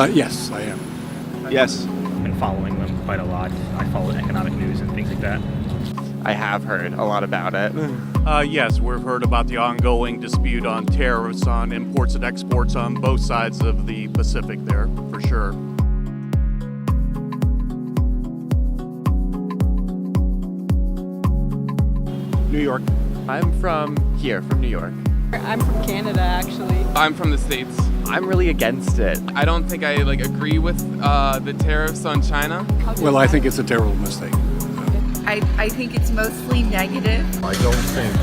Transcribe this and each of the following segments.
Yes, I am. Yes. Been following them quite a lot. I follow economic news and things like that. I have heard a lot about it. Yes, we've heard about the ongoing dispute on tariffs on imports and exports on both sides of the Pacific there, for sure. New York. I'm from New York. I'm from Canada, actually. I'm from the States. I'm really against it. I don't think I agree with the tariffs on China. Well, I think it's a terrible mistake. I think it's mostly negative. I don't think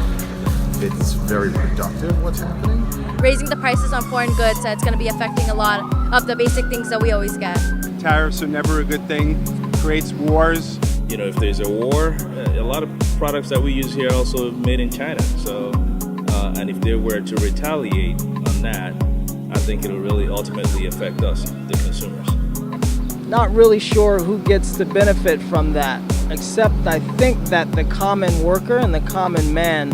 it's very productive what's happening. Raising the prices on foreign goods, it's going to be affecting a lot of the basic things that we always get. Tariffs are never a good thing. Creates wars. You know, if there's a war, a lot of products that we use here are also made in China. So, and if they were to retaliate on that, I think it'll really ultimately affect us, the consumers. Not really sure who gets the benefit from that, except I think that the common worker and the common man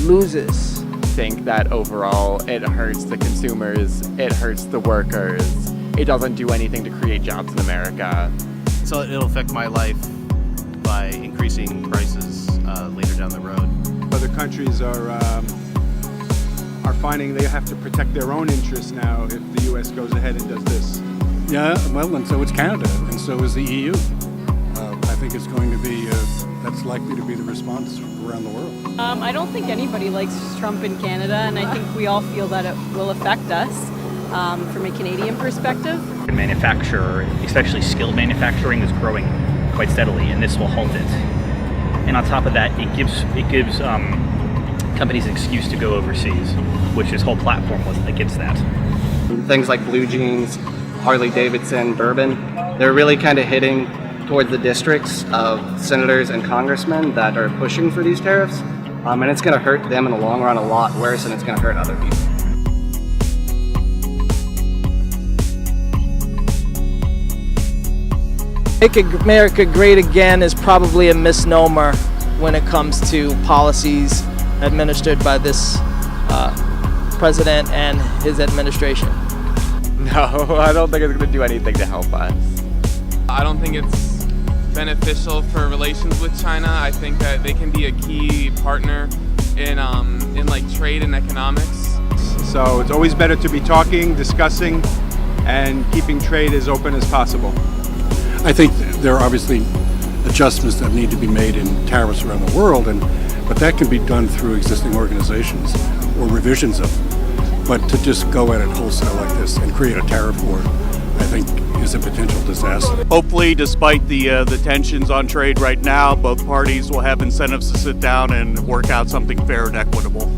loses. I think that overall it hurts the consumers, it hurts the workers. It doesn't do anything to create jobs in America. So it'll affect my life by increasing prices later down the road. Other countries are finding they have to protect their own interests now if the U.S. goes ahead and does this. Yeah, well, and so is Canada, and so is the EU. I think it's going to be, that's likely to be the response around the world. I don't think anybody likes Trump in Canada, and I think we all feel that it will affect us from a Canadian perspective. Manufacture, especially skilled manufacturing, is growing quite steadily, and this will halt it. And on top of that, it gives companies an excuse to go overseas, which his whole platform was against that. Things like blue jeans, Harley Davidson, bourbon, they're really kind of hitting towards the districts of senators and congressmen that are pushing for these tariffs. And it's going to hurt them in the long run a lot worse than it's going to hurt other people. Make America great again is probably a misnomer when it comes to policies administered by this president and his administration. No, I don't think it's going to do anything to help us. I don't think it's beneficial for relations with China. I think that they can be a key partner in trade and economics. So it's always better to be talking, discussing, and keeping trade as open as possible. I think there are obviously adjustments that need to be made in tariffs around the world, but that can be done through existing organizations or revisions of them. But to just go at it wholesale like this and create a tariff war, I think is a potential disaster. Hopefully, despite the tensions on trade right now, both parties will have incentives to sit down and work out something fair and equitable.